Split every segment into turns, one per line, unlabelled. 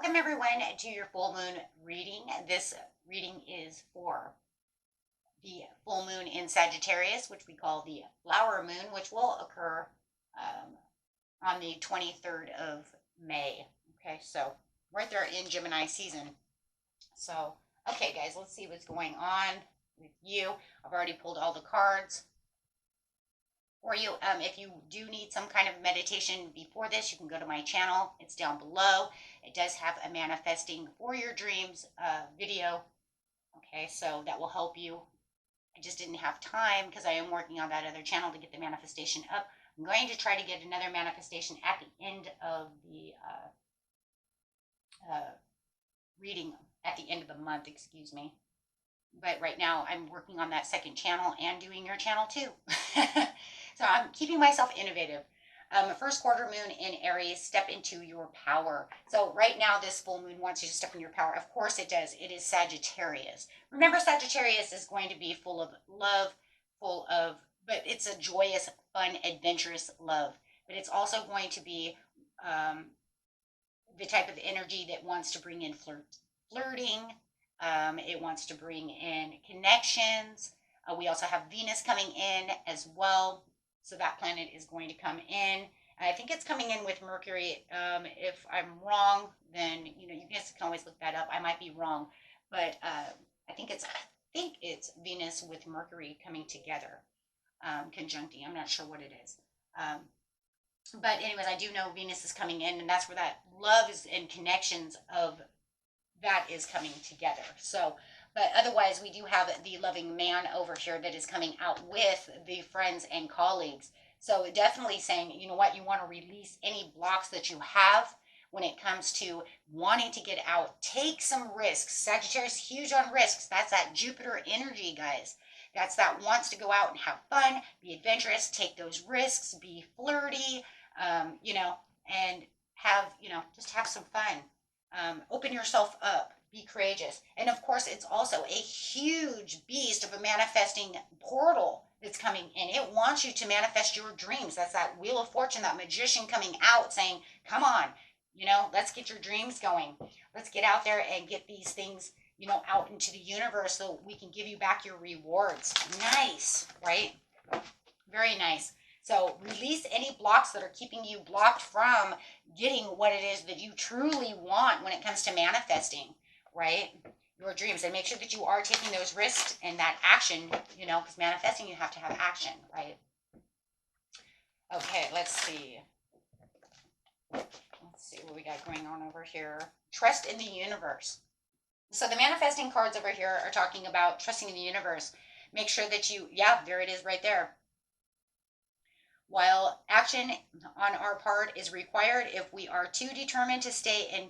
Welcome everyone to your full moon reading. This reading is for the full moon in Sagittarius, which we call the flower moon, which will occur on the 23rd of May. Okay, so right there in Gemini season. So, okay, guys, let's see what's going on with you. I've already pulled all the cards for you. If you do need some kind of meditation before this, you can go to my channel. It's down below. It does have a manifesting for your dreams video. Okay, so that will help you. I just didn't have time because I am working on that other channel to get the manifestation up. I'm going to try to get another manifestation at the end of the reading, at the end of the month, excuse me. But right now I'm working on that second channel and doing your channel too. So I'm keeping myself innovative. First quarter moon in Aries, step into your power. So right now this full moon wants you to step in your power. Of course it does. It is Sagittarius. Remember, Sagittarius is going to be full of love, but it's a joyous, fun, adventurous love. But it's also going to be the type of energy that wants to bring in flirting. It wants to bring in connections. We also have Venus coming in as well. So that planet is going to come in. I think it's coming in with Mercury. If I'm wrong, then you guys can always look that up. I might be wrong, but I think it's Venus with Mercury coming together, conjuncting. I'm not sure what it is. But anyways, I do know Venus is coming in, and that's where that love is and connections of that is coming together. So, but otherwise we do have the loving man over here that is coming out with the friends and colleagues. So definitely saying, you know what, you want to release any blocks that you have when it comes to wanting to get out. Take some risks. Sagittarius, huge on risks. That's that Jupiter energy, guys. That's that wants to go out and have fun, be adventurous, take those risks, be flirty, and have, just have some fun. Open yourself up, be courageous. And of course, it's also a huge beast of a manifesting portal that's coming in. It wants you to manifest your dreams. That's that Wheel of Fortune, that magician coming out saying, come on, let's get your dreams going. Let's get out there and get these things, out into the universe so we can give you back your rewards. Nice, right? Very nice. So release any blocks that are keeping you blocked from getting what it is that you truly want when it comes to manifesting, right? Your dreams. And make sure that you are taking those risks and that action, because manifesting, you have to have action, right? Okay, let's see. Let's see what we got going on over here. Trust in the universe. So the manifesting cards over here are talking about trusting in the universe. Make sure that there it is right there. While action on our part is required, if we are too determined to stay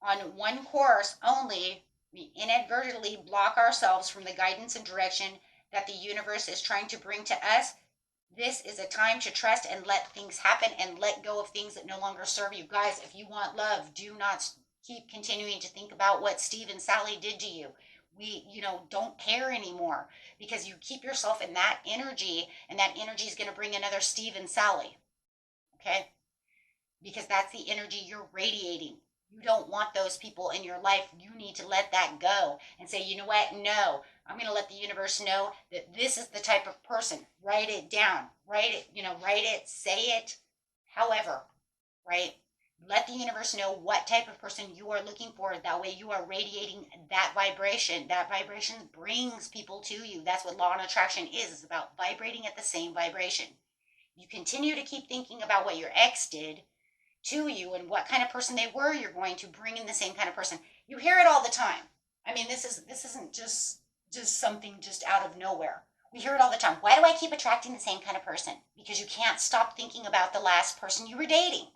on one course only, we inadvertently block ourselves from the guidance and direction that the universe is trying to bring to us. This is a time to trust and let things happen and let go of things that no longer serve you. Guys, if you want love, do not keep continuing to think about what Steve and Sally did to you. We, don't care anymore because you keep yourself in that energy, and that energy is going to bring another Steve and Sally. Okay? Because that's the energy you're radiating. You don't want those people in your life. You need to let that go and say, you know what? No, I'm going to let the universe know that this is the type of person. Write it down. Write it, say it, however, right? Let the universe know what type of person you are looking for. That way you are radiating that vibration. That vibration brings people to you. That's what law and attraction is. It's about vibrating at the same vibration. You continue to keep thinking about what your ex did to you and what kind of person they were, you're going to bring in the same kind of person. You hear it all the time. I mean, this isn't just something just out of nowhere. We hear it all the time. Why do I keep attracting the same kind of person? Because you can't stop thinking about the last person you were dating.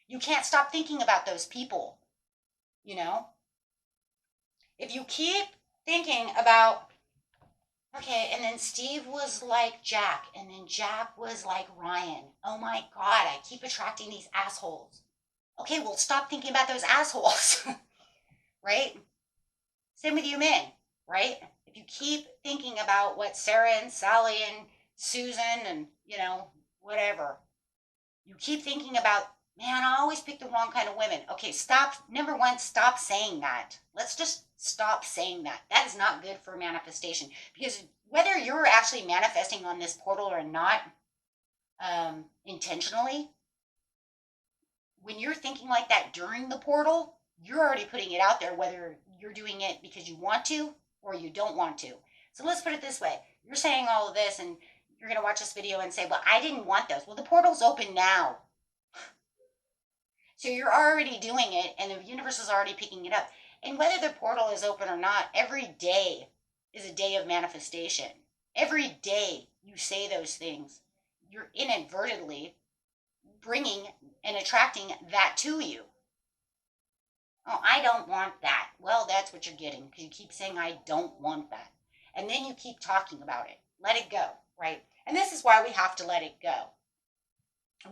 You can't stop thinking about those people, If you keep thinking about, okay, and then Steve was like Jack, and then Jack was like Ryan. Oh my God, I keep attracting these assholes. Okay, well, stop thinking about those assholes, right? Same with you men, right? If you keep thinking about what Sarah and Sally and Susan and, whatever, you keep thinking about Man, I always pick the wrong kind of women. Okay, stop. Number one, stop saying that. Let's just stop saying that. That is not good for manifestation, because whether you're actually manifesting on this portal or not, intentionally, when you're thinking like that during the portal, you're already putting it out there, whether you're doing it because you want to or you don't want to. So let's put it this way. You're saying all of this and you're going to watch this video and say, well, I didn't want those. Well, the portal's open now. So you're already doing it and the universe is already picking it up. And whether the portal is open or not, every day is a day of manifestation. Every day you say those things, you're inadvertently bringing and attracting that to you. Oh, I don't want that. Well, that's what you're getting because you keep saying, I don't want that. And then you keep talking about it. Let it go, right? And this is why we have to let it go.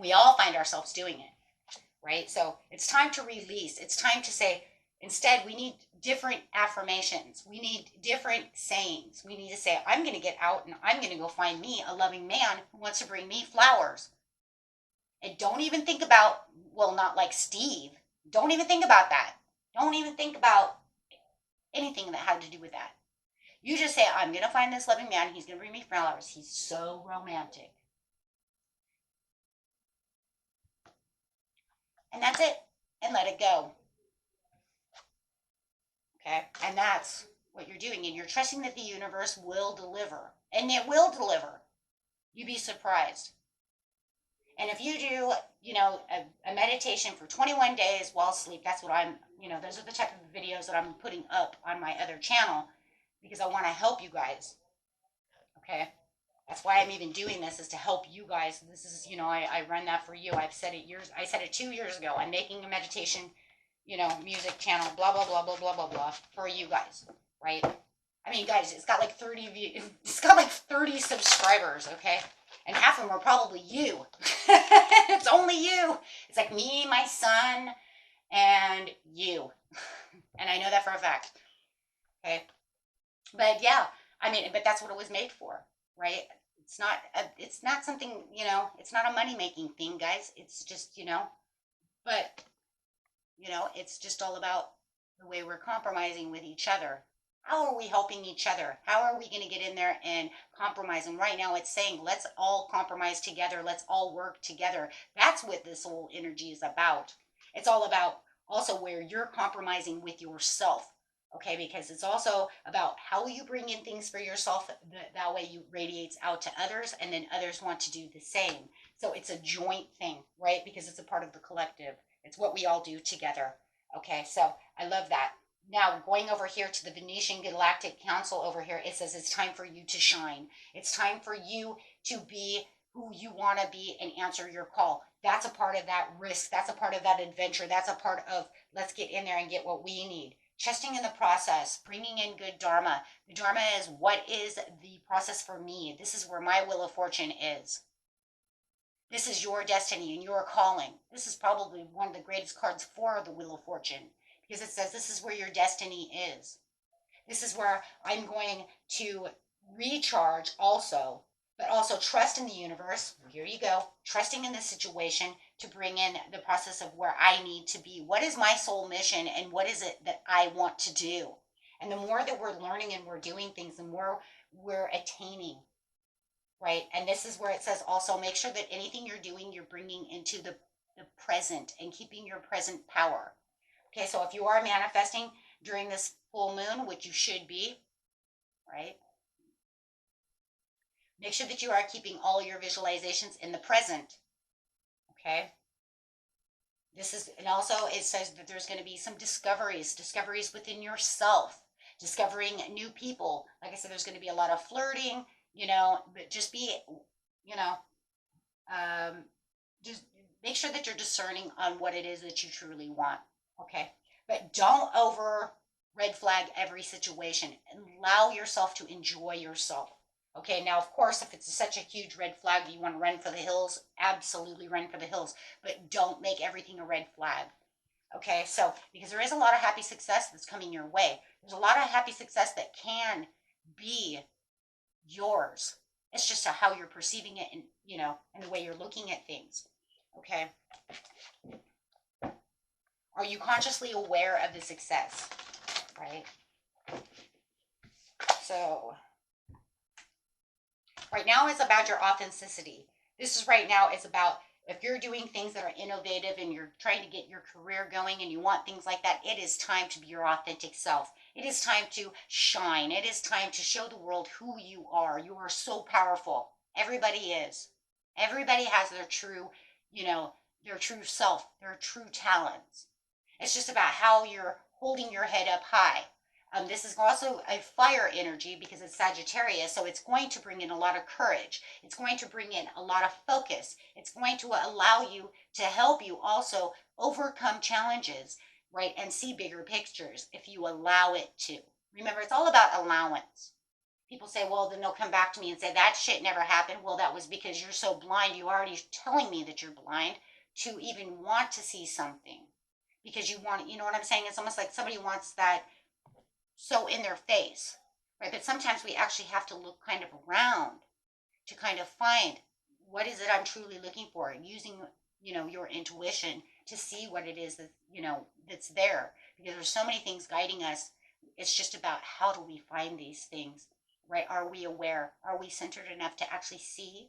We all find ourselves doing it, right? So it's time to release. It's time to say, instead, we need different affirmations. We need different sayings. We need to say, I'm going to get out and I'm going to go find me a loving man who wants to bring me flowers. And don't even think about, well, not like Steve. Don't even think about that. Don't even think about anything that had to do with that. You just say, I'm going to find this loving man. He's going to bring me flowers. He's so romantic. And that's it. And let it go. Okay? And that's what you're doing. And you're trusting that the universe will deliver. And it will deliver. You'd be surprised. And if you do, a meditation for 21 days while asleep, that's what I'm, those are the type of videos that I'm putting up on my other channel because I want to help you guys. Okay. That's why I'm even doing this, is to help you guys. This is, I run that for you. I said it 2 years ago. I'm making a meditation, music channel, blah, blah, blah, blah, blah, blah, blah, for you guys. Right. I mean, guys, it's got like 30 subscribers. Okay. And half of them are probably you. It's only you. It's like me, my son, and you. And I know that for a fact. Okay. But yeah, but that's what it was made for, right? It's not something, it's not a money-making thing, guys. It's just, but, it's just all about the way we're compromising with each other. How are we helping each other? How are we going to get in there and compromise? And right now it's saying, let's all compromise together. Let's all work together. That's what this whole energy is about. It's all about also where you're compromising with yourself. Okay, because it's also about how you bring in things for yourself. That way you radiates out to others, and then others want to do the same. So it's a joint thing, right? Because it's a part of the collective. It's what we all do together. Okay, so I love that. Now, going over here to the Venetian Galactic Council over here, it says it's time for you to shine. It's time for you to be who you want to be and answer your call. That's a part of that risk. That's a part of that adventure. That's a part of, let's get in there and get what we need. Trusting in the process, bringing in good dharma. The dharma is, what is the process for me? This is where my wheel of fortune is. This is your destiny and your calling. This is probably one of the greatest cards for the wheel of fortune, because it says this is where your destiny is. This is where I'm going to recharge also, but also trust in the universe. Here you go. Trusting in the situation to bring in the process of where I need to be. What is my soul mission and what is it that I want to do? And the more that we're learning and we're doing things, the more we're attaining, right? And this is where it says also make sure that anything you're doing, you're bringing into the present and keeping your present power. Okay, so if you are manifesting during this full moon, which you should be, right? Make sure that you are keeping all your visualizations in the present. Okay? And also it says that there's going to be some discoveries within yourself, discovering new people. Like I said, there's going to be a lot of flirting, but just be, just make sure that you're discerning on what it is that you truly want. Okay? But don't over red flag every situation. Allow yourself to enjoy yourself. Okay, now, of course, if it's such a huge red flag that you want to run for the hills, absolutely run for the hills. But don't make everything a red flag. Okay, so because there is a lot of happy success that's coming your way. There's a lot of happy success that can be yours. It's just how you're perceiving it and, and the way you're looking at things. Okay. Are you consciously aware of the success? Right? So, right now it's about your authenticity. This is right now, it's about if you're doing things that are innovative and you're trying to get your career going and you want things like that, it is time to be your authentic self. It is time to shine. It is time to show the world who you are. You are so powerful. Everybody is. Everybody has their true, you know, their true self, their true talents. It's just about how you're holding your head up high. This is also a fire energy because it's Sagittarius, so it's going to bring in a lot of courage. It's going to bring in a lot of focus. It's going to allow you to help you also overcome challenges, right, and see bigger pictures if you allow it to. Remember, it's all about allowance. People say, well, then they'll come back to me and say, that shit never happened. Well, that was because you're so blind. You already telling me that you're blind to even want to see something because you want, you know what I'm saying? It's almost like somebody wants that so in their face, right? But sometimes we actually have to look kind of around to kind of find what is it I'm truly looking for, using, your intuition to see what it is that, that's there, because there's so many things guiding us. It's just about how do we find these things, right? Are we aware? Are we centered enough to actually see,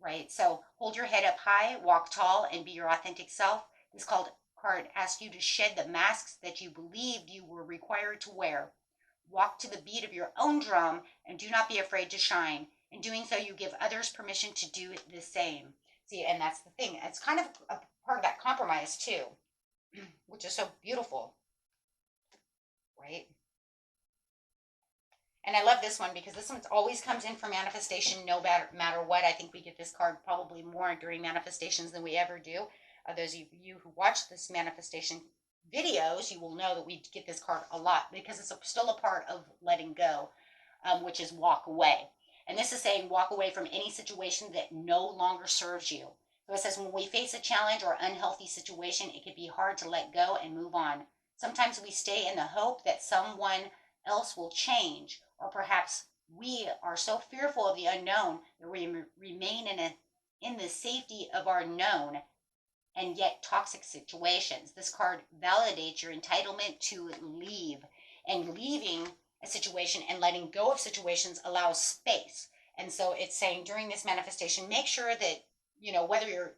right? So hold your head up high, walk tall, and be your authentic self. This card asks you to shed the masks that you believed you were required to wear. Walk to the beat of your own drum and do not be afraid to shine. In doing so, you give others permission to do the same. See, and that's the thing. It's kind of a part of that compromise too, which is so beautiful, right? And I love this one because this one always comes in for manifestation no matter what. I think we get this card probably more during manifestations than we ever do. Those of you who watch this manifestation videos, you will know that we get this card a lot because it's still a part of letting go, which is walk away. And this is saying walk away from any situation that no longer serves you. So it says when we face a challenge or unhealthy situation, it can be hard to let go and move on. Sometimes we stay in the hope that someone else will change, or perhaps we are so fearful of the unknown that we remain in the safety of our known and yet toxic situations. This card validates your entitlement to leave, and leaving a situation and letting go of situations allows space. And so it's saying during this manifestation, make sure that, whether you're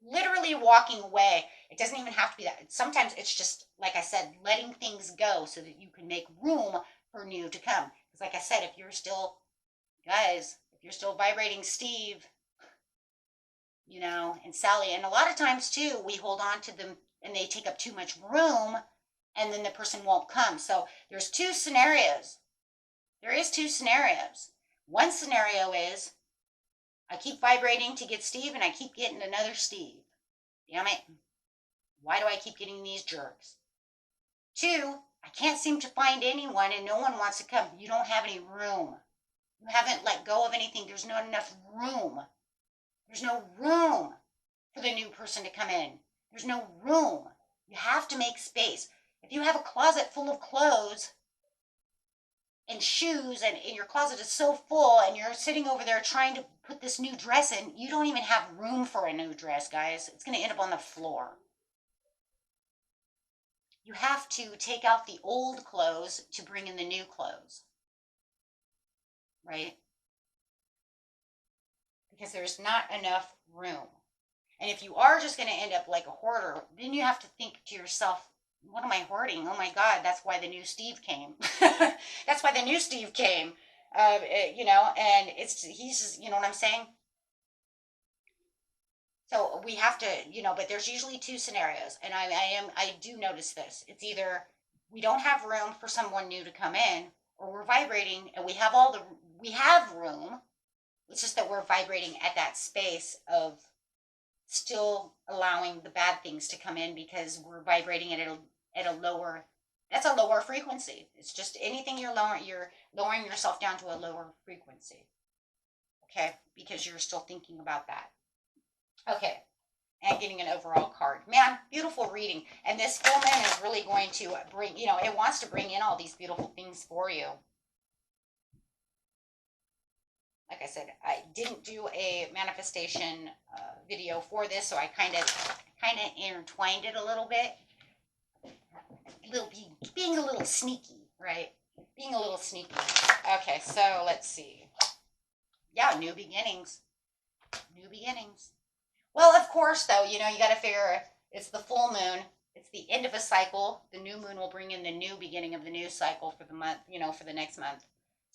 literally walking away, it doesn't even have to be that. Sometimes it's just, like I said, letting things go so that you can make room for new to come. Because like I said, if you're still vibrating Steve, and Sally, and a lot of times too, we hold on to them and they take up too much room and then the person won't come. So there's two scenarios. There is two scenarios. One scenario is I keep vibrating to get Steve and I keep getting another Steve. Damn it. Why do I keep getting these jerks? Two, I can't seem to find anyone and no one wants to come. You don't have any room. You haven't let go of anything. There's not enough room. There's no room for the new person to come in. There's no room. You have to make space. If you have a closet full of clothes and shoes and your closet is so full and you're sitting over there trying to put this new dress in, you don't even have room for a new dress, guys. It's going to end up on the floor. You have to take out the old clothes to bring in the new clothes, right? Because there's not enough room. And if you are just going to end up like a hoarder, then you have to think to yourself, what am I hoarding? Oh my God, that's why the new Steve came. That's why the new Steve came. And he's just, you know what I'm saying? So we have to, but there's usually two scenarios. And I do notice this. It's either we don't have room for someone new to come in, or we're vibrating and we have room. It's just that we're vibrating at that space of still allowing the bad things to come in because we're vibrating at a lower, that's a lower frequency. It's just anything you're lowering yourself down to a lower frequency. Okay, because you're still thinking about that. Okay, and getting an overall card. Man, beautiful reading. And this full moon is really going to bring, it wants to bring in all these beautiful things for you. like I said, I didn't do a manifestation video for this, so I kind of intertwined it a little bit. Being a little sneaky, right? Being a little sneaky. Okay, so let's see. Yeah, new beginnings. New beginnings. Well, of course, though, you got to figure it's the full moon. It's the end of a cycle. The new moon will bring in the new beginning of the new cycle for the month, for the next month.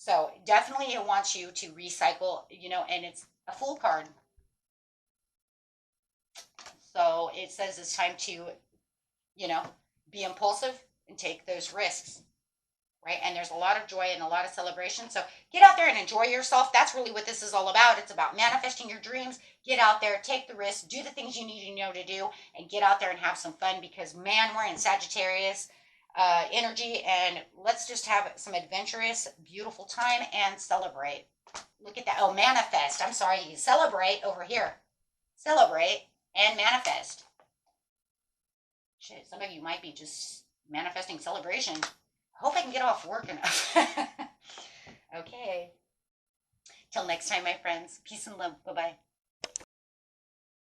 So definitely it wants you to recycle, and it's a Fool card. So it says it's time to, be impulsive and take those risks. Right? And there's a lot of joy and a lot of celebration. So get out there and enjoy yourself. That's really what this is all about. It's about manifesting your dreams. Get out there, take the risks, do the things you need to do, and get out there and have some fun because, man, we're in Sagittarius energy, and let's just have some adventurous, beautiful time and celebrate. Look at that. Oh, manifest. I'm sorry. Celebrate over here. Celebrate and manifest. Shit, some of you might be just manifesting celebration. Hope I can get off work enough. Okay. Till next time, my friends. Peace and love. Bye-bye.